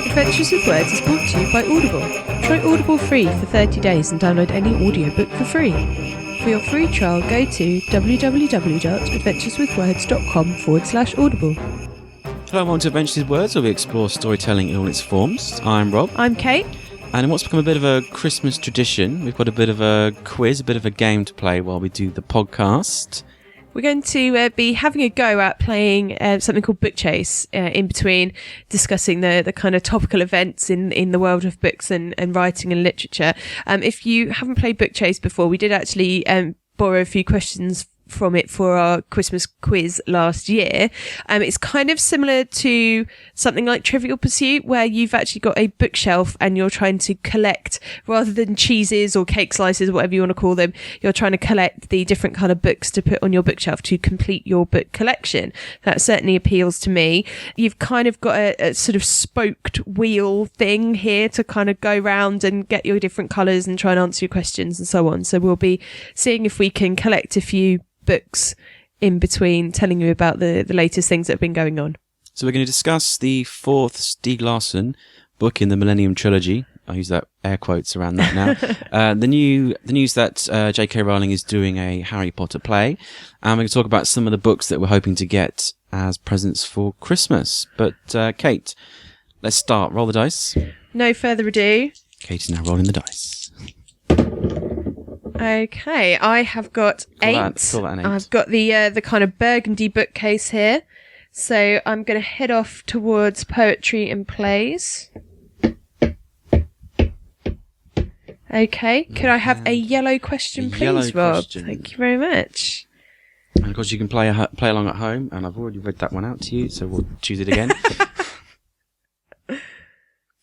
Adventures with Words is brought to you by Audible. Try Audible free for 30 days and download any audiobook for free. For your free trial, go to www.adventureswithwords.com/audible. Hello, welcome to Adventures with Words, where we explore storytelling in all its forms. I'm Rob. I'm Kate. And in what's become a bit of a Christmas tradition, we've got a bit of a quiz, a bit of a game to play while we do the podcast. We're going to be having a go at playing something called Book Chase in between discussing the kind of topical events in the world of books and writing and literature. If you haven't played Book Chase before, we did actually borrow a few questions from it for our Christmas quiz last year. It's kind of similar to something like Trivial Pursuit, where you've actually got a bookshelf and you're trying to collect, rather than cheeses or cake slices, whatever you want to call them, you're trying to collect the different kind of books to put on your bookshelf to complete your book collection. That certainly appeals to me. You've kind of got a sort of spoked wheel thing here to kind of go round and get your different colours and try and answer your questions and so on. So we'll be seeing if we can collect a few books in between, telling you about the latest things that have been going on. So we're going to discuss the fourth Stieg Larsson book in the Millennium Trilogy. I use that air quotes around that now. The news that J.K. Rowling is doing a Harry Potter play, and we're going to talk about some of the books that we're hoping to get as presents for Christmas. But Kate, let's start. Roll the dice. No further ado. Kate is now rolling the dice. Okay, I have got eight. Call that an 8. I've got the kind of burgundy bookcase here. So I'm going to head off towards poetry and plays. Okay, could I have a yellow question, please, Rob? Question. Thank you very much. And of course, you can play along at home, and I've already read that one out to you, so we'll choose it again.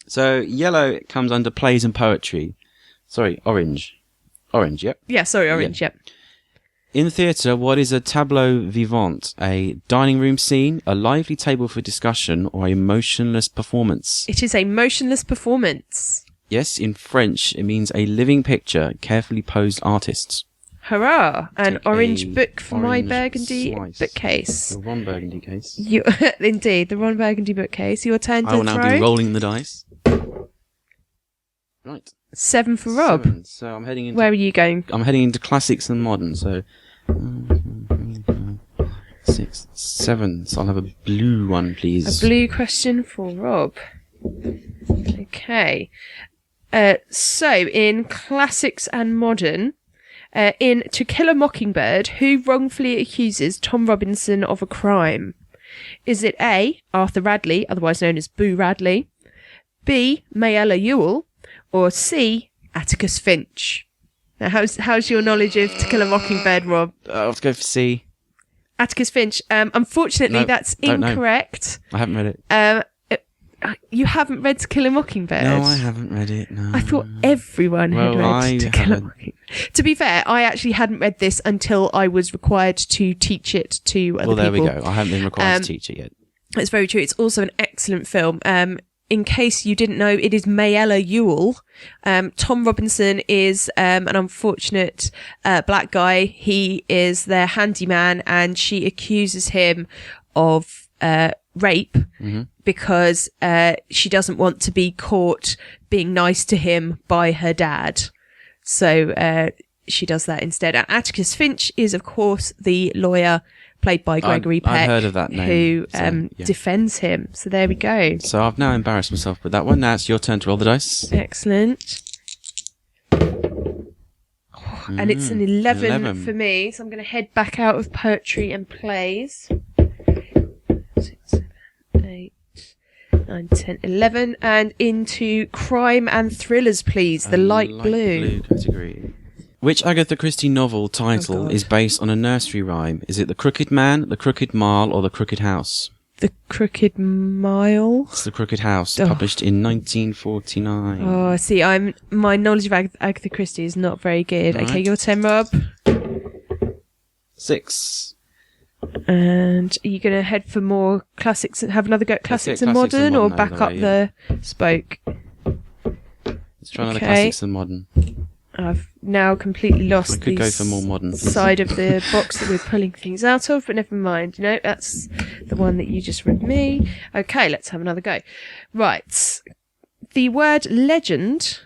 So, yellow comes under plays and poetry. Sorry, orange. Orange, yep. Yeah, sorry, orange, yep. In the theatre, what is a tableau vivant? A dining room scene, a lively table for discussion, or a motionless performance? It is a motionless performance. Yes, in French, it means a living picture, carefully posed artists. Hurrah! An Take orange book for my orange burgundy slice. bookcase. The Ron Burgundy case. Indeed, the Ron Burgundy bookcase. Your turn to I will now throw. be rolling the dice. Right. 7 for Rob. 7. So I'm heading into... Where are you going? I'm heading into classics and modern, so... 6, 7. So I'll have a blue one, please. A blue question for Rob. Okay. So, in classics and modern, in To Kill a Mockingbird, who wrongfully accuses Tom Robinson of a crime? Is it A, Arthur Radley, otherwise known as Boo Radley, B, Mayella Ewell, or C, Atticus Finch? Now, how's your knowledge of To Kill a Mockingbird, Rob? I'll have to go for C. Atticus Finch. Unfortunately, No, that's don't know. incorrect. I haven't read it. You haven't read To Kill a Mockingbird? No, I haven't read it, no. I thought everyone had read To Kill a Mockingbird. To be fair, I actually hadn't read this until I was required to teach it to other people. Well, there we go. I haven't been required to teach it yet. It's very true. It's also an excellent film. In case you didn't know, it is Mayella Ewell. Tom Robinson is an unfortunate black guy. He is their handyman, and she accuses him of rape because she doesn't want to be caught being nice to him by her dad. So she does that instead. And Atticus Finch is, of course, the lawyer played by Gregory Peck, I've heard of that name, who so, yeah. defends him. So there we go. So I've now embarrassed myself with that one. Now it's your turn to roll the dice. Excellent. And it's an 11 for me, so I'm going to head back out of poetry and plays. 6, 7, 8, 9, 10, 11, and into crime and thrillers, please. The light blue category. Which Agatha Christie novel title is based on a nursery rhyme? Is it The Crooked Man, The Crooked Mile, or The Crooked House? The Crooked Mile. It's The Crooked House, published in 1949. Oh, see, my knowledge of Agatha Christie is not very good. Right. Okay, your turn, Rob. 6. And are you going to head for more classics and have another go at classics and modern, or back up the spoke? Let's try another classics and modern. I've now completely lost I could go for more modern side of the box that we're pulling things out of, but never mind. That's the one that you just read me. Okay, let's have another go. Right. The word legend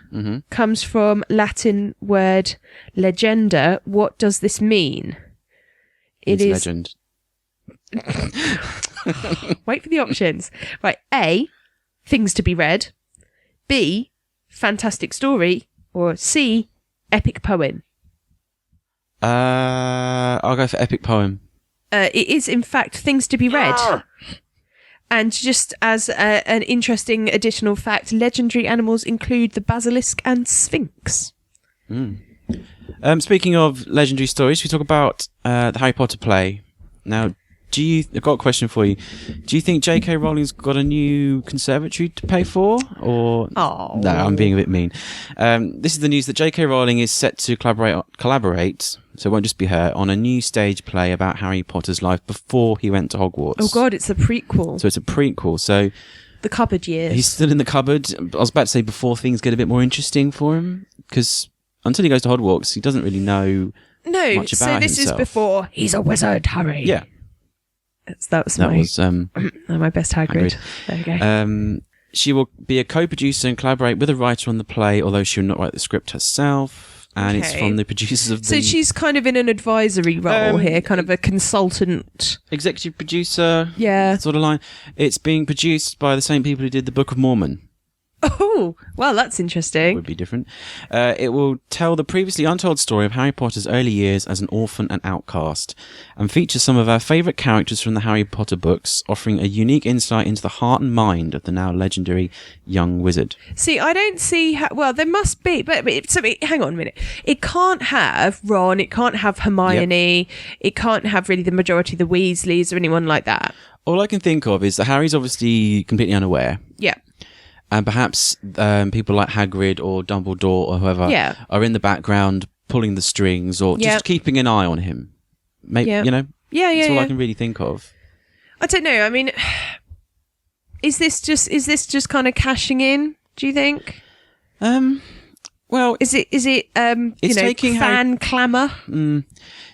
comes from Latin word legenda. What does this mean? It is legend. Wait for the options. Right. A, things to be read. B, fantastic story. Or C, epic poem. I'll go for epic poem. It is, in fact, things to be read. And just as an interesting additional fact, legendary animals include the basilisk and sphinx. Speaking of legendary stories, we talk about the Harry Potter play. Now, I've got a question for you. Do you think J.K. Rowling's got a new conservatory to pay for? Or no, I'm being a bit mean. This is the news that J.K. Rowling is set to collaborate, so it won't just be her, on a new stage play about Harry Potter's life before he went to Hogwarts. Oh God, it's a prequel. So it's a prequel. So the cupboard years. He's still in the cupboard. I was about to say before things get a bit more interesting for him, because until he goes to Hogwarts, he doesn't really know much about so this himself. Is before he's a wizard, Harry. Yeah. That was my best Hagrid. There you go. She will be a co-producer and collaborate with a writer on the play, although she will not write the script herself. And it's from the producers of the... So she's kind of in an advisory role here, kind of a consultant. Executive producer. Yeah. Sort of line. It's being produced by the same people who did the Book of Mormon. Oh, well, that's interesting. Would be different. It will tell the previously untold story of Harry Potter's early years as an orphan and outcast, and feature some of our favourite characters from the Harry Potter books, offering a unique insight into the heart and mind of the now legendary young wizard. See, I don't see how... Well, there must be... But hang on a minute. It can't have Ron, it can't have Hermione, It can't have really the majority of the Weasleys or anyone like that. All I can think of is that Harry's obviously completely unaware. Yeah. And perhaps people like Hagrid or Dumbledore or whoever are in the background pulling the strings or just keeping an eye on him. Maybe, that's all I can really think of. I don't know. I mean, is this just kind of cashing in, do you think? Well, is it taking fan clamour?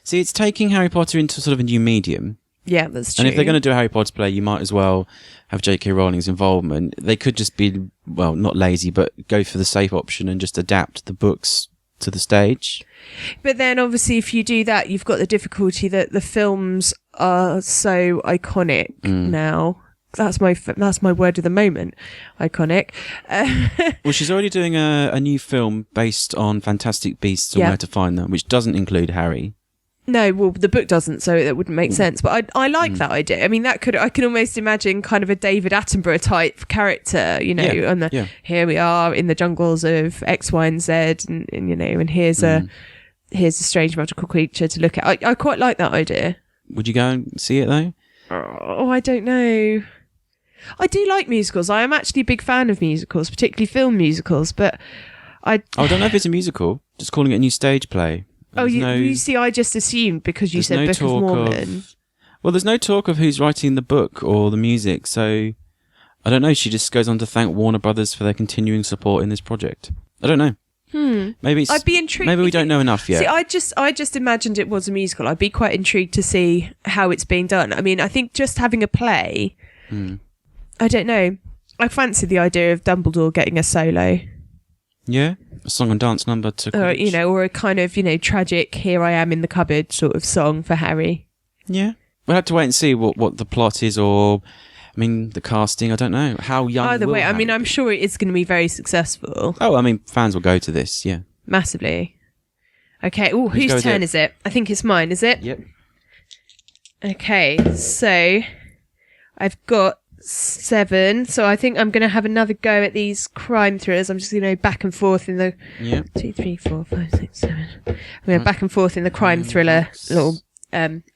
See, it's taking Harry Potter into sort of a new medium. Yeah, that's true. And if they're going to do a Harry Potter play, you might as well have J.K. Rowling's involvement. They could just be, well, not lazy, but go for the safe option and just adapt the books to the stage. But then, obviously, if you do that, you've got the difficulty that the films are so iconic now. That's my word of the moment. Iconic. Well, she's already doing a new film based on Fantastic Beasts and Where to Find Them, which doesn't include Harry. No, well, the book doesn't, so that wouldn't make sense. But I like that idea. I mean, I can almost imagine kind of a David Attenborough type character, and here we are in the jungles of X, Y, and Z, and here's a strange magical creature to look at. I quite like that idea. Would you go and see it though? Oh, I don't know. I do like musicals. I am actually a big fan of musicals, particularly film musicals. But I don't know if it's a musical. Just calling it a new stage play. You see, I just assumed because you said Book of Mormon. Well, there's no talk of who's writing the book or the music, so I don't know. She just goes on to thank Warner Brothers for their continuing support in this project. I don't know. Maybe I'd be intrigued. Maybe we don't know enough yet. See, I just imagined it was a musical. I'd be quite intrigued to see how it's being done. I mean, I think just having a play, I don't know. I fancy the idea of Dumbledore getting a solo. Yeah, a song and dance number to or a kind of tragic "Here I am in the cupboard" sort of song for Harry. Yeah, we'll have to wait and see what the plot is, or I mean the casting. I don't know how young. Either way, Harry I'm sure it is going to be very successful. Oh, I mean fans will go to this, yeah, massively. Okay. Oh, whose turn is it? I think it's mine. Is it? Yep. Okay, so I've got 7, so I think I'm going to have another go at these crime thrillers. I'm just back and forth in the 2, 3, 4, 5, 6, 7. I'm going back and forth in the crime thriller little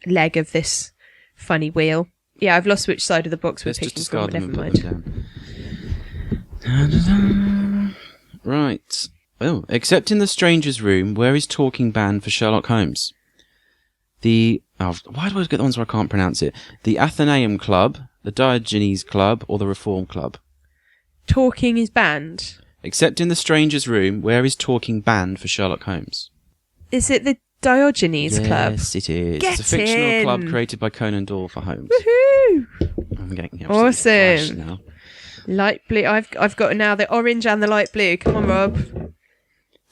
leg of this funny wheel. Yeah, I've lost which side of the box we're picking from, but never mind. Right. Oh, except in the stranger's room, where is talking banned for Sherlock Holmes? Why do I get the ones where I can't pronounce it? The Athenaeum Club, the Diogenes Club, or the Reform Club? Talking is banned. Except in the stranger's room, where is talking banned for Sherlock Holmes? Is it the Diogenes Club? Yes, it is. Get It's a fictional in. club created by Conan Doyle for Holmes. Woohoo! I'm getting absolutely thrashed Awesome. now. Light blue. I've got now the orange and the light blue. Come on, Rob.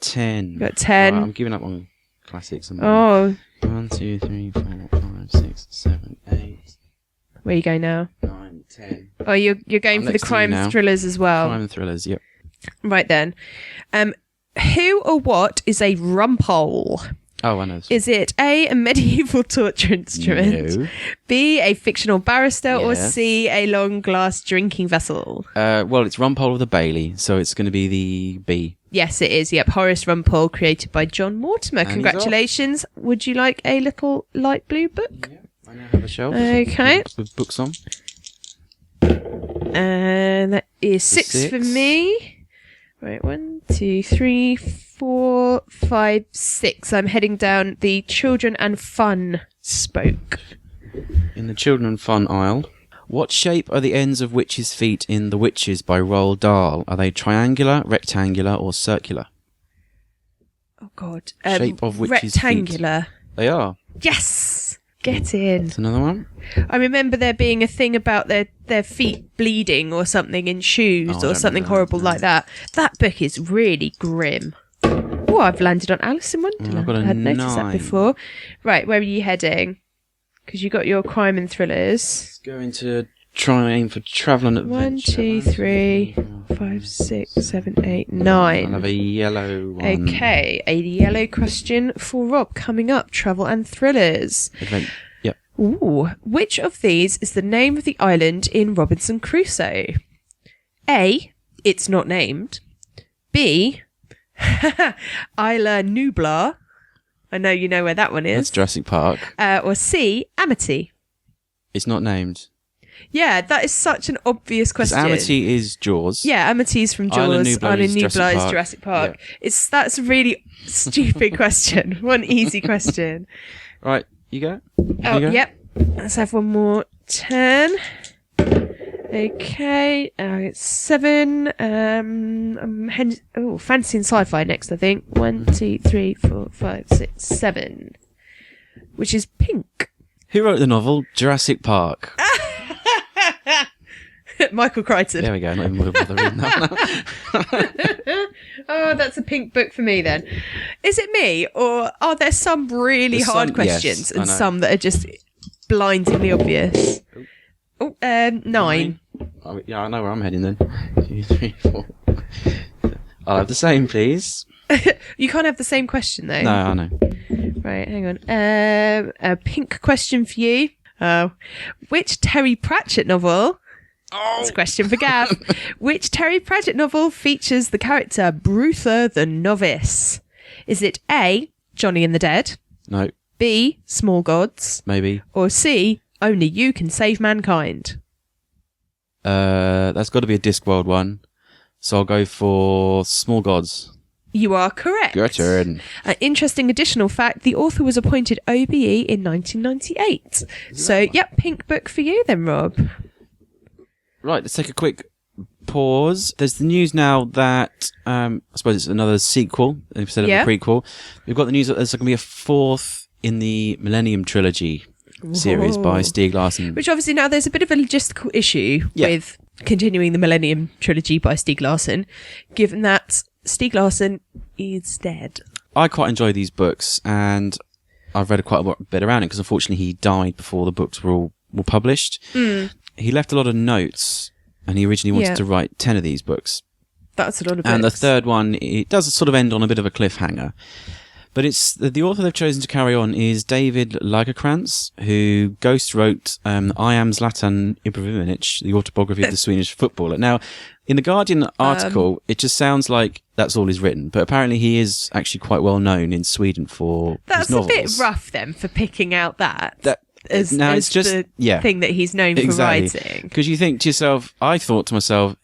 10. You got 10. Right, I'm giving up on classics. Oh, 1, 2, 3, 4, 5, 6, 7, 8, where you go now? 9, 10. Oh, you're going I'm for the next to you crime now. thrillers as well. Crime and thrillers, yep. Right then. Who or what is a Rumple? Oh, I know this. Is it A, a medieval torture instrument, No. B, a fictional barrister, or Yes. C, a long glass drinking vessel? Well, it's Rumple of the Bailey, so it's going to be the B. Yes, it is. Yep, Horace Rumple, created by John Mortimer. And he's Congratulations. Would you like a little light blue book? Yeah, I now have a shelf. Okay. With books on. And that is six for Six. me. Right, 1, 2, 3, 4, 5, 6. I'm heading down the children and fun spoke. In the children and fun aisle. What shape are the ends of witches' feet in The Witches by Roald Dahl? Are they triangular, rectangular, or circular? Oh, God. Shape of witches' feet. rectangular. They are. Yes! Get in. That's another one. I remember there being a thing about their feet bleeding or something in shoes Oh, I or don't something remember horrible that, no. like that. That book is really grim. Oh, I've landed on Alice in Wonderland. I've got a I hadn't noticed that 9. before. Right, where are you heading? Because you got your crime and thrillers. Let's go into try and aim for travel and adventure. 1, 2, 3, 5, 6, 7, 8, 9. I'll have a yellow one. Okay, a yellow question for Rob coming up. Travel and thrillers. Yep. Ooh, which of these is the name of the island in Robinson Crusoe? A, it's not named. B, Isla Nublar. I know you know where that one That's is. Jurassic Park. Or C, Amity. It's not named. Yeah, that is such an obvious 'Cause question. Amity is Jaws. Yeah, Amity's from Isla Jaws. Nublar is Jurassic Park. Jurassic Park. Yeah. That's a really stupid question. One easy question. Right, you go. Oh, You go? yep. Let's have one more turn. Okay, it's 7. Fantasy and sci-fi next, I think. 1, 2, 3, 4, 5, 6, 7. Which is pink. Who wrote the novel Jurassic Park? Michael Crichton. There we go. Not even going to bother reading that now. Oh, that's a pink book for me then. Is it me, or are there some really There's hard some- questions yes, I and know. some that are just blindingly obvious? Oh, 9. Oh, yeah, I know where I'm heading then. 2, 3, 4. I'll have the same, please. You can't have the same question though. No, I know. Right, hang on. A pink question for you. Oh, which Terry Pratchett novel? It's a question for Gav. Which Terry Pratchett novel features the character Bruther the Novice? Is it A, Johnny and the Dead, No, B, Small Gods, maybe. or C, Only You Can Save Mankind? That's got to be a Discworld one. So I'll go for Small Gods. You are correct. Your turn. An interesting additional fact, the author was appointed OBE in 1998. So, yep, pink book for you then, Rob. Right, let's take a quick pause. There's the news now that, I suppose it's another sequel instead of Yeah. a prequel. We've got the news that there's going to be a 4th in the Millennium Trilogy series by Whoa. Stieg Larsson. Which obviously now there's a bit of a logistical issue Yeah. with continuing the Millennium Trilogy by Stieg Larsson, given that Stieg Larsson is dead. I quite enjoy these books, and I've read quite a bit around it because unfortunately he died before the books were published. He left a lot of notes, and he originally wanted Yeah. to write 10 of these books. That's a lot of And the books. third one, it does sort of end on a bit of a cliffhanger. But it's the author they've chosen to carry on is David Lagercrantz, who ghost wrote I Am Zlatan Ibrahimovic, the autobiography of the Swedish footballer. Now, in the Guardian article, it just sounds like that's all he's written, but apparently he is actually quite well known in Sweden for That's his a novels. bit rough then for picking out that. As, now as it's just the thing that he's known for writing. because you think to yourself, I thought to myself,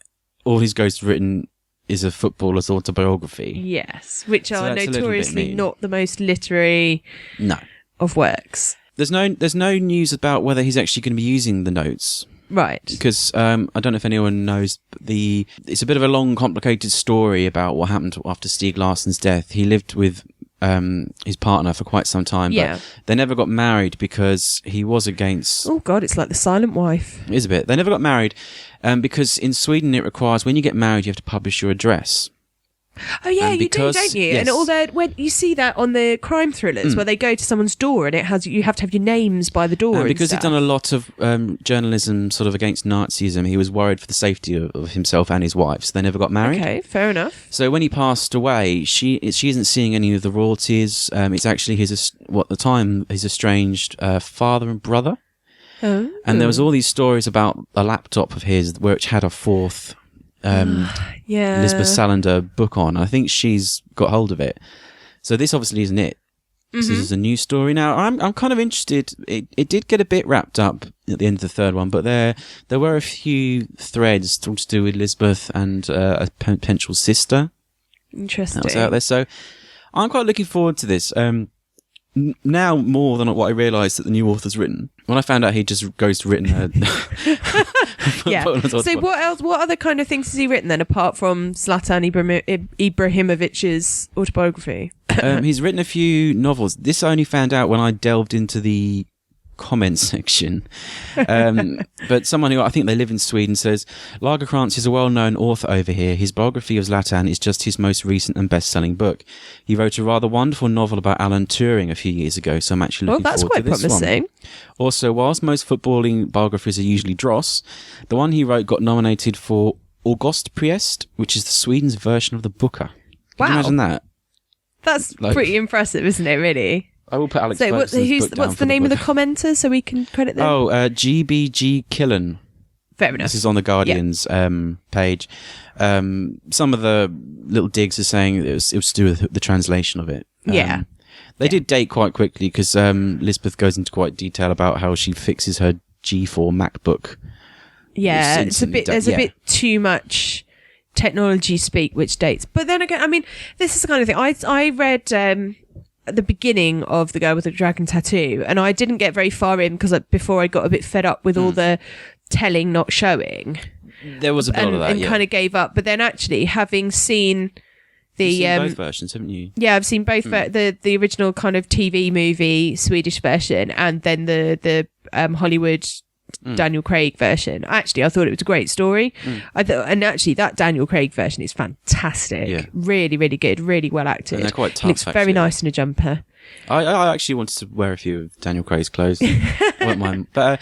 all his ghost written is a footballer's autobiography. Yes, which So are that's a little bit notoriously mean. not the most literary No. of works. There's no news about whether he's actually going to be using the notes Right. Because I don't know if anyone knows, but it's a bit of a long, complicated story about what happened after Stieg Larsson's death. He lived with his partner for quite some time, but they never got married because he was against... Oh, God, it's like the silent wife. It is a bit. They never got married because in Sweden it requires, when you get married, you have to publish your address. Oh yeah, you do, don't you? Yes. And when you see that on the crime thrillers where they go to someone's door and you have to have your names by the door. Because he'd done a lot of journalism sort of against Nazism, he was worried for the safety of himself and his wife, so they never got married. Okay, fair enough. So when he passed away, she isn't seeing any of the royalties. It's actually his estranged father and brother. Oh. And there was all these stories about a laptop of his which had a fourth Elizabeth Salander book on. I think she's got hold of it. So this obviously isn't it. This is a new story. Now, I'm kind of interested. It did get a bit wrapped up at the end of the third one, but there were a few threads to do with Elizabeth and a potential sister. Interesting. That was out there. So I'm quite looking forward to this. Now more than what I realised that the new author's written. When I found out he just goes to written yeah. So what else? What other kind of things has he written then, apart from Zlatan Ibrahimovic's autobiography? He's written a few novels. This I only found out when I delved into the comments section. But someone who I think they live in Sweden says, Lagercrantz is a well-known author over here. His biography of Zlatan is just his most recent and best-selling book. He wrote a rather wonderful novel about Alan Turing a few years ago, so I'm actually looking forward to this promising. one. Also, whilst most footballing biographies are usually dross, the one he wrote got nominated for August Priest, which is the Sweden's version of the Booker. Can you imagine that? That's pretty impressive, isn't it, really? I will put Alex what's the name of the commenter so we can credit them? Oh, GBG Killen. Fair enough. This is on the Guardian's page. Some of the little digs are saying it was to do with the translation of it. They did date quite quickly because Lisbeth goes into quite detail about how she fixes her G4 MacBook. Yeah, it's a bit. There's a bit too much technology speak which dates. But then again, I mean, this is the kind of thing. I read the beginning of The Girl with the Dragon Tattoo, and I didn't get very far in because before I got a bit fed up with all the telling not showing. There was a bit of that, and kind of gave up. But then actually, having seen You've seen both versions, haven't you? Yeah, I've seen both the original kind of TV movie Swedish version, and then the Hollywood Daniel Craig version. Actually, I thought it was a great story. And actually, that Daniel Craig version is fantastic. Yeah. Really, really good. Really well acted. And they're quite tough. Looks very nice in a jumper. I actually wanted to wear a few of Daniel Craig's clothes. I won't mind. But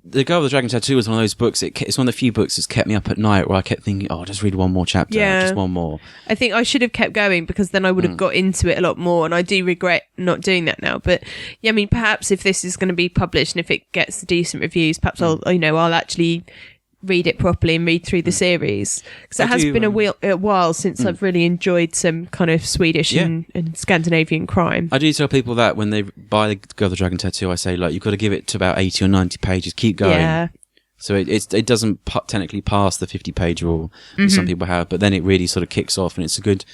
The Girl with the Dragon Tattoo was one of those books. It's one of the few books that's kept me up at night where I kept thinking, I'll just read one more chapter. Yeah. Just one more. I think I should have kept going because then I would have got into it a lot more, and I do regret not doing that now. But yeah, I mean, perhaps if this is going to be published and if it gets decent reviews, perhaps I'll actually read it properly and read through the series, because it has been a while since I've really enjoyed some kind of Swedish and Scandinavian crime. I do tell people that when they buy the Girl with the Dragon Tattoo, I say, like, you've got to give it to about 80 or 90 pages, keep going. Yeah. So it doesn't technically pass the 50-page rule that some people have, but then it really sort of kicks off, and it's a good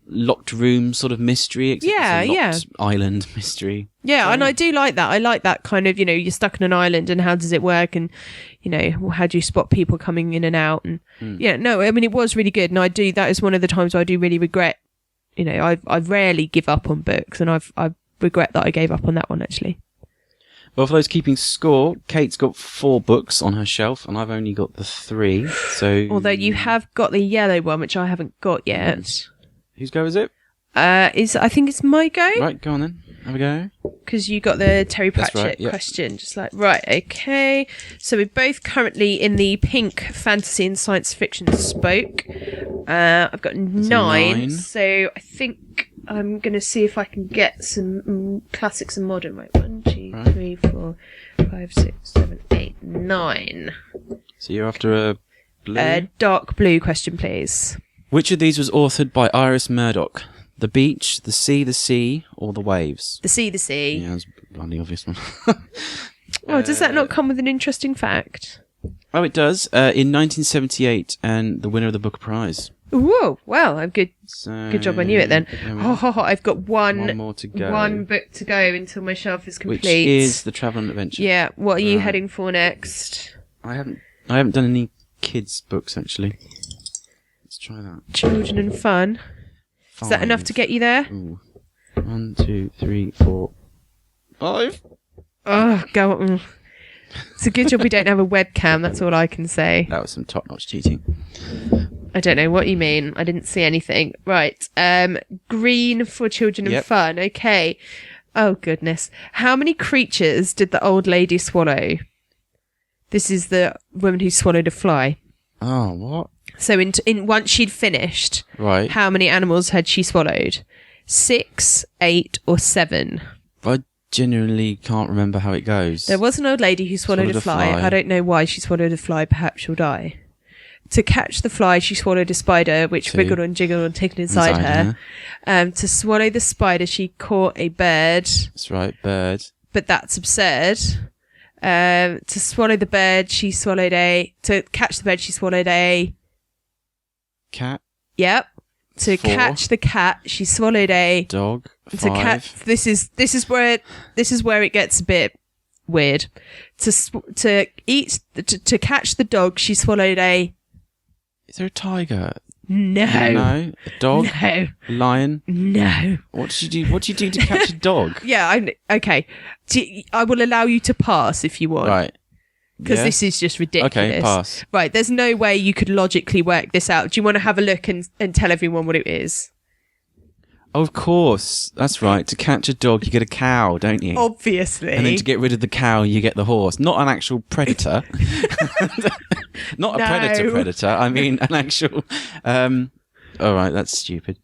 locked room sort of mystery. It's a locked island mystery. Yeah, and I do like that. I like that kind of, you're stuck on an island and how does it work, and how do you spot people coming in and out, and I mean, it was really good, and that is one of the times I do really regret. I rarely give up on books, and I regret that I gave up on that one actually. Well, for those keeping score, Kate's got 4 books on her shelf, and I've only got the 3. So, although you have got the yellow one, which I haven't got yet. Whose go is it? I think it's my go. Right, go on then. Have a go. Because you got the Terry Pratchett question. Just like, right, okay. So we're both currently in the pink fantasy and science fiction spoke. I've got 9. So I think I'm going to see if I can get some classics and modern. Right, 1, 2, 3, 4, 5, 6, 7, 8, 9. So you're after a blue? Dark blue question, please. Which of these was authored by Iris Murdoch? The beach, the sea, or the waves? The sea. Yeah, that's a bloody obvious one. Does that not come with an interesting fact? Oh, it does. In 1978, and the winner of the Booker Prize. Whoa! Well, I'm good. Good job, I knew it then. I've got one more to go. One book to go until my shelf is complete. Which is The Travel and Adventure. Yeah. What are you heading for next? I haven't done any kids books actually. Let's try that. Children and fun. 5. Is that enough to get you there? Ooh. 1, 2, 3, 4, 5. Oh, go on. It's a good job we don't have a webcam. That's all I can say. That was some top-notch cheating. I don't know what you mean. I didn't see anything. Right. Green for children and fun. Okay. Oh, goodness. How many creatures did the old lady swallow? This is the woman who swallowed a fly. Oh, what? So in once she'd finished, right. How many animals had she swallowed? 6, 8, or 7? I genuinely can't remember how it goes. There was an old lady who swallowed a fly. I don't know why she swallowed a fly. Perhaps she'll die. To catch the fly, she swallowed a spider, which wriggled and jiggled and tickled inside her. To swallow the spider, she caught a bird. That's right, bird. But that's absurd. To swallow the bird, she swallowed to catch the bird, she swallowed a... cat. Yep. To 4. catch the cat, she swallowed a... dog. 5. To catch... This is where it gets a bit weird. To catch the dog, she swallowed a... Is there a tiger? No. No. A dog? No. A lion? No. What did you do? What do you do to catch a dog? Yeah, okay. I will allow you to pass if you want. Right. Because this is just ridiculous. Okay, pass. Right, there's no way you could logically work this out. Do you want to have a look and tell everyone what it is? Oh, of course. That's right. To catch a dog, you get a cow, don't you? Obviously. And then to get rid of the cow, you get the horse. Not an actual predator. Not a predator. I mean, an actual... all right, that's stupid.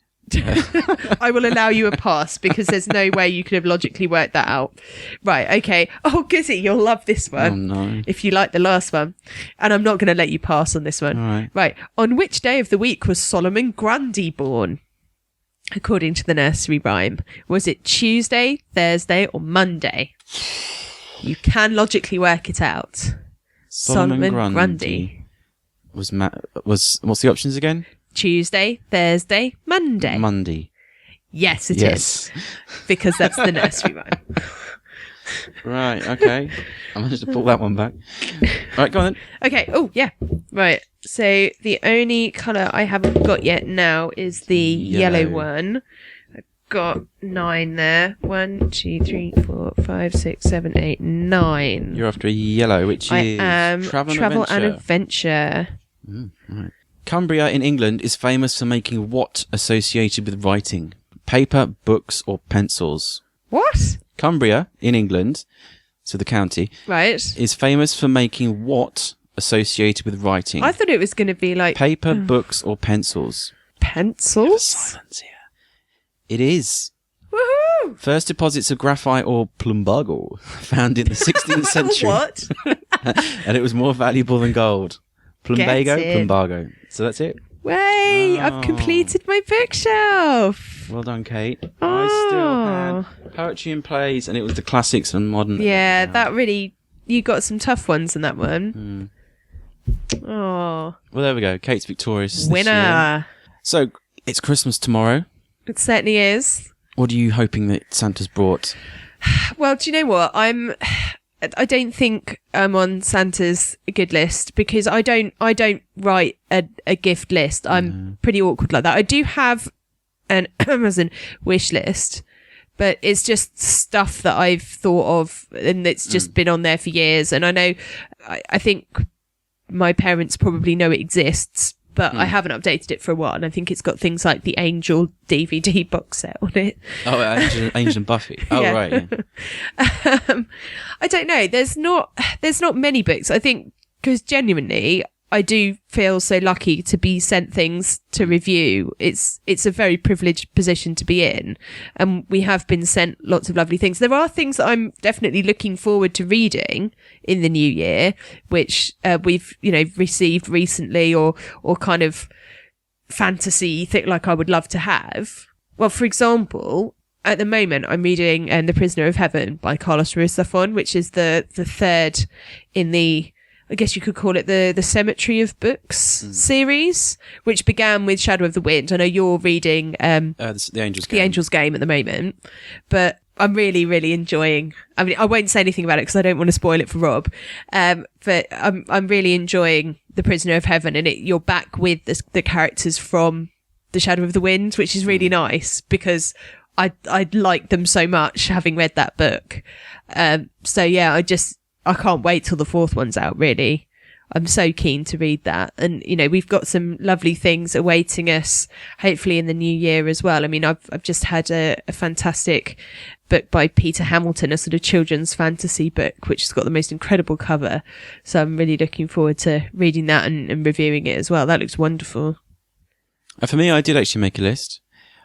I will allow you a pass because there's no way you could have logically worked that out. Right, okay. Oh, Gizzy, you'll love this one. Oh, no. If you like the last one. And I'm not going to let you pass on this one. All right. Right. On which day of the week was Solomon Grundy born? According to the nursery rhyme. Was it Tuesday, Thursday, or Monday? You can logically work it out. Solomon Grundy. Was what's the options again? Tuesday, Thursday, Monday. Monday. Yes, it is. Because that's the nursery rhyme. Right, okay. I managed to pull that one back. All right, go on then. Okay, oh, yeah. Right. So the only colour I haven't got yet now is the yellow one. I've got 9 there. 1, 2, 3, 4, 5, 6, 7, 8, 9. You're after a yellow, which is Travel and Adventure. Right. Cumbria in England is famous for making what associated with writing? Paper, books, or pencils? What? Cumbria in England, so the county, right, is famous for making what associated with writing? I thought it was going to be like... Paper, books, or pencils? Pencils? Silence here. It is. Woohoo! First deposits of graphite or plumbago found in the 16th century. What? And it was more valuable than gold. Plumbago. So that's it. Way! Oh. I've completed my bookshelf. Well done, Kate. Oh. I still had poetry and plays, and it was the classics and modern. Yeah, that really... You got some tough ones in that one. Oh. Well, there we go. Kate's victorious. Winner. So, it's Christmas tomorrow. It certainly is. What are you hoping that Santa's brought? Well, do you know what? I don't think I'm on Santa's good list because I don't write a gift list. I'm pretty awkward like that. I do have an Amazon wish list, but it's just stuff that I've thought of and it's just been on there for years. And I know, I think my parents probably know it exists, but I haven't updated it for a while. And I think it's got things like the Angel DVD box set on it. Oh, Angel and Buffy. Oh, yeah. Right. Yeah. I don't know. There's not many books. I think because genuinely, I do feel so lucky to be sent things to review. It's a very privileged position to be in. And we have been sent lots of lovely things. There are things that I'm definitely looking forward to reading in the new year, which we've, received recently or kind of fantasy thing like I would love to have. Well, for example, at the moment, I'm reading The Prisoner of Heaven by Carlos Ruiz Zafón, which is the third in the, I guess you could call it the Cemetery of Books series, which began with Shadow of the Wind. I know you're reading the Angel's Game. The Angel's Game at the moment, but I'm really, really enjoying. I mean, I won't say anything about it because I don't want to spoil it for Rob. But I'm really enjoying The Prisoner of Heaven, and you're back with the characters from The Shadow of the Wind, which is really nice because I like them so much having read that book. So yeah, I can't wait till the fourth one's out. Really, I'm so keen to read that. And, you know, we've got some lovely things awaiting us, hopefully in the new year as well. I mean, I've just had a fantastic book by Peter Hamilton, a sort of children's fantasy book, which has got the most incredible cover. So I'm really looking forward to reading that and reviewing it as well. That looks wonderful. For me, I did actually make a list.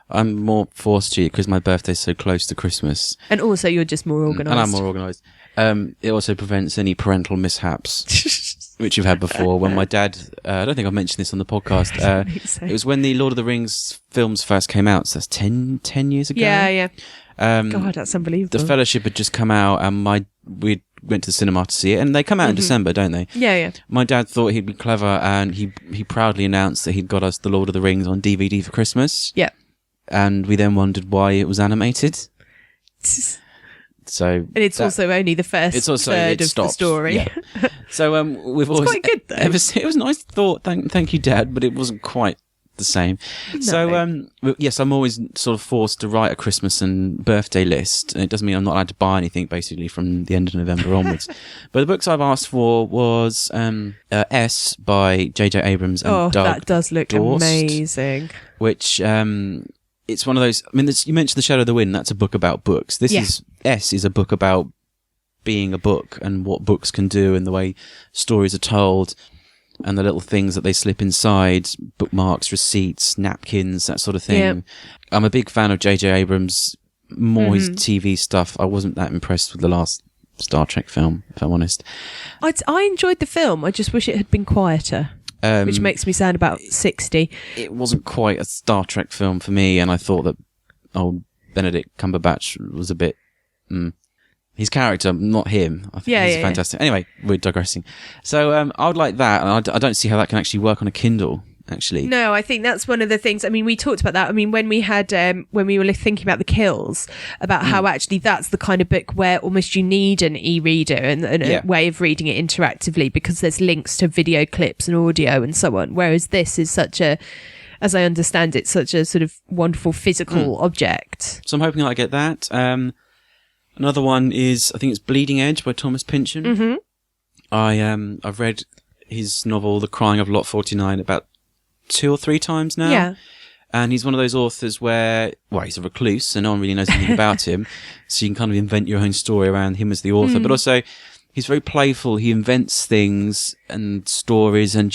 I'm more forced to because my birthday's so close to Christmas. And also you're just more organised. And I'm more organised. It also prevents any parental mishaps, which you've had before. When my dad, I don't think I've mentioned this on the podcast, it was when the Lord of the Rings films first came out, so that's 10 years ago. Yeah. God, that's unbelievable. The Fellowship had just come out, and we went to the cinema to see it, and they come out in December, don't they? Yeah. My dad thought he'd be clever, and he proudly announced that he'd got us The Lord of the Rings on DVD for Christmas. Yeah. And we then wondered why it was animated. So, and it's also only the first third of the story. Yeah. So we've always quite good though. It was a nice thought. Thank you, Dad, but it wasn't quite the same. No. So yes, I'm always sort of forced to write a Christmas and birthday list, and it doesn't mean I'm not allowed to buy anything basically from the end of November onwards. But the books I've asked for was S by J.J. Abrams and Doug. That does look Dorst, amazing. Which it's one of those. I mean, you mentioned The Shadow of the Wind. That's a book about books. S is a book about being a book and what books can do and the way stories are told and the little things that they slip inside, bookmarks, receipts, napkins, that sort of thing. Yeah. I'm a big fan of J.J. Abrams, more his TV stuff. I wasn't that impressed with the last Star Trek film, if I'm honest. I enjoyed the film. I just wish it had been quieter. Which makes me sound about 60. It wasn't quite a Star Trek film for me, and I thought that Benedict Cumberbatch was a bit... his character, not him. I think he's fantastic. Anyway, we're digressing. So I would like that, and I don't see how that can actually work on a Kindle, actually. No, I think that's one of the things. I mean, we talked about that. I mean, when we had when we were thinking about the Kills, about how actually that's the kind of book where almost you need an e-reader and a way of reading it interactively, because there's links to video clips and audio and so on. Whereas this is such a, as I understand it, such a sort of wonderful physical object. So I'm hoping I get that. Another one is, I think it's Bleeding Edge by Thomas Pynchon. Mm-hmm. I've read his novel The Crying of Lot 49 about 2 or 3 times now. Yeah. And he's one of those authors where, he's a recluse and no one really knows anything about him. So you can kind of invent your own story around him as the author. But also, he's very playful. He invents things and stories, and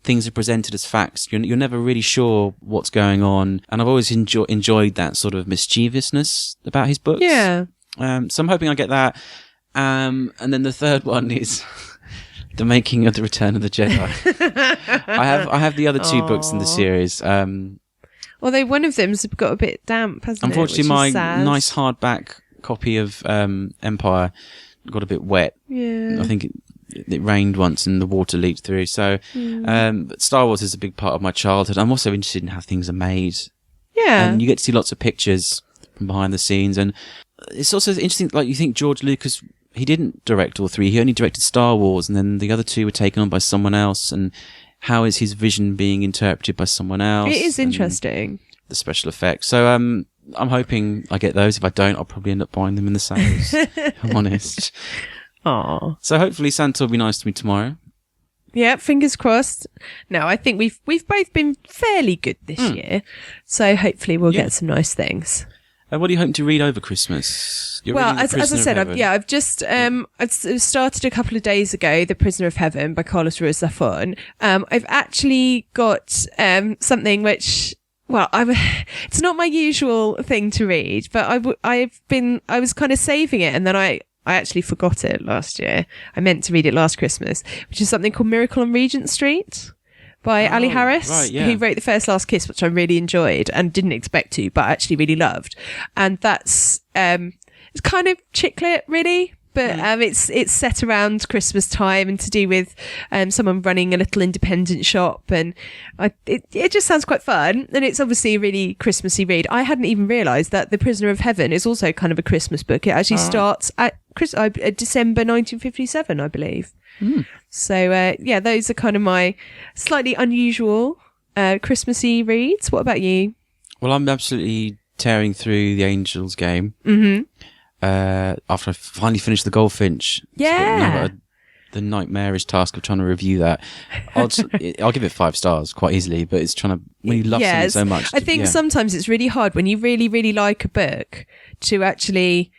things are presented as facts. You're never really sure what's going on. And I've always enjoyed that sort of mischievousness about his books. Yeah. So I'm hoping I get that. And then the third one is The Making of the Return of the Jedi. I have the other 2 books in the series. Although one of them's got a bit damp, hasn't unfortunately, it? Unfortunately, my nice hardback copy of Empire got a bit wet. Yeah. I think it rained once and the water leaked through. So, but Star Wars is a big part of my childhood. I'm also interested in how things are made. Yeah. And you get to see lots of pictures from behind the scenes. And it's also interesting, like, you think George Lucas, he didn't direct all 3. He only directed Star Wars, and then the other 2 were taken on by someone else. And how is his vision being interpreted by someone else? It is interesting. The special effects. So, I'm hoping I get those. If I don't, I'll probably end up buying them in the sales, if I'm honest. Aww. So hopefully Santa will be nice to me tomorrow. Yeah, fingers crossed. No, I think we've both been fairly good this year, so hopefully we'll get some nice things. What are you hoping to read over Christmas? As I said, I've just I've started a couple of days ago, The Prisoner of Heaven by Carlos Ruiz Zafón. I've actually got something which, it's not my usual thing to read, but I was kind of saving it, and then I actually forgot it last year. I meant to read it last Christmas, which is something called Miracle on Regent Street by Ali Harris, who wrote The First Last Kiss, which I really enjoyed and didn't expect to, but actually really loved. And that's it's kind of chick lit, really, but it's set around Christmas time and to do with someone running a little independent shop, and it just sounds quite fun, and it's obviously a really Christmassy read. I hadn't even realised that The Prisoner of Heaven is also kind of a Christmas book. It actually starts at December 1957, I believe. So those are kind of my slightly unusual Christmassy reads. What about you? Well, I'm absolutely tearing through the Angels game. After I finally finished the Goldfinch. Yeah. The nightmarish task of trying to review that. I'll give it 5 stars quite easily, but it's trying to, when you love something so much. I think sometimes it's really hard when you really, really like a book to actually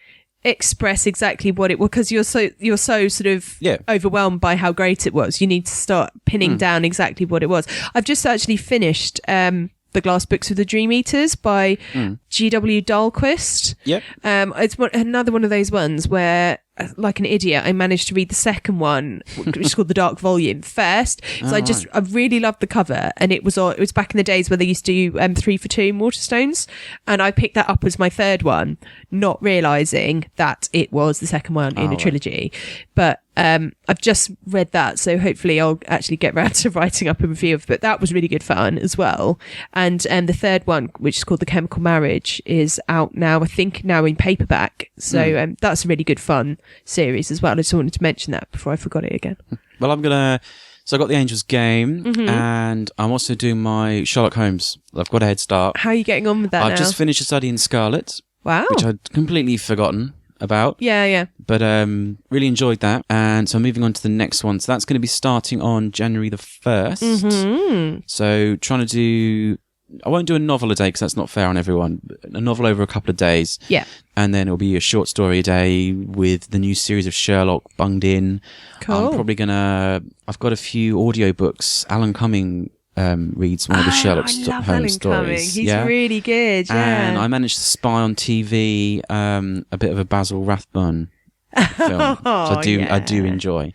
express exactly what it was, because you're so sort of overwhelmed by how great it was. You need to start pinning down exactly what it was. I've just actually finished The Glass Books of the Dream Eaters by G.W. Dahlquist. Yep. It's another one of those ones where, like an idiot, I managed to read the second one, which is called The Dark Volume, first. So I really loved the cover, and it was back in the days where they used to do 3 for 2 Waterstones, and I picked that up as my third one, not realising that it was the second one in a trilogy. But I've just read that, so hopefully I'll actually get round to writing up a review of it. But that was really good fun as well. And the third one, which is called The Chemical Marriage, is out now, I think now in paperback. So that's a really good fun series as well. I just wanted to mention that before I forgot it again. Well, so I got the Angels game, and I'm also doing my Sherlock Holmes. I've got a head start. How are you getting on with that now? I've just finished a study in Scarlet. Wow. Which I'd completely forgotten about. Yeah. But really enjoyed that. And so I'm moving on to the next one. So that's going to be starting on January the 1st. So trying to do... I won't do a novel a day because that's not fair on everyone. A novel over a couple of days. Yeah. And then it'll be a short story a day with the new series of Sherlock bunged in. Cool. I'm probably I've got a few audiobooks. Alan Cumming reads one of the Sherlock Holmes stories. He's really good, yeah. And I managed to spy on TV a bit of a Basil Rathbone film. So I do enjoy.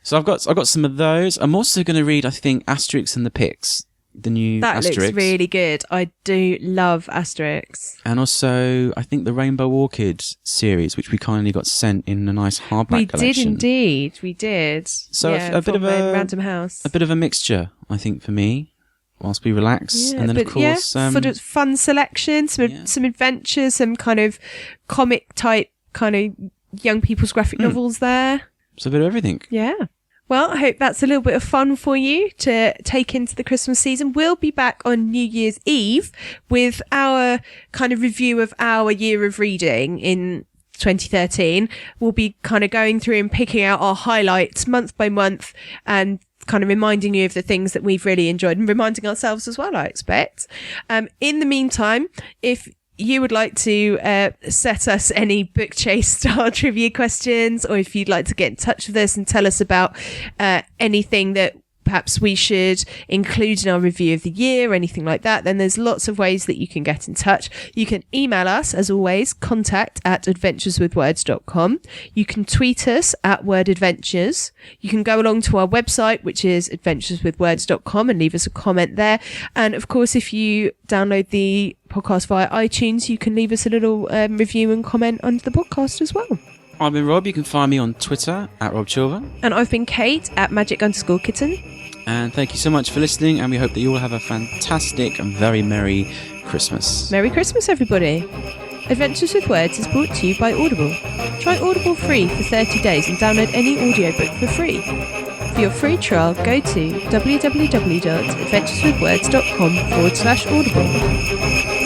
So I've got some of those. I'm also going to read, I think, Asterix and the Pix. The new that Asterix. Looks really good. I do love Asterix. And also, I think the Rainbow Orchid series, which we kindly got sent in a nice hardback collection. We did. So a bit of a Random House. A bit of a mixture, I think, for me, whilst we relax. And then, of course, sort of fun selection, some adventures, some kind of comic type kind of young people's graphic novels there. So a bit of everything. Yeah. Well, I hope that's a little bit of fun for you to take into the Christmas season. We'll be back on New Year's Eve with our kind of review of our year of reading in 2013. We'll be kind of going through and picking out our highlights month by month and kind of reminding you of the things that we've really enjoyed and reminding ourselves as well, I expect. In the meantime, if you would like to set us any book chase style trivia questions, or if you'd like to get in touch with us and tell us about anything that perhaps we should include in our review of the year or anything like that, then there's lots of ways that you can get in touch. You can email us, as always, contact@adventureswithwords.com. You can tweet us @wordadventures. You can go along to our website, which is adventureswithwords.com, and leave us a comment there. And of course, if you download the podcast via iTunes, you can leave us a little review and comment under the podcast as well. I've been Rob. You can find me on Twitter @RobChilver. And I've been Kate @magic_kitten. And thank you so much for listening, and we hope that you all have a fantastic and very Merry Christmas. Merry Christmas, everybody. Adventures with Words is brought to you by Audible. Try Audible free for 30 days and download any audiobook for free. For your free trial, go to www.adventureswithwords.com/audible.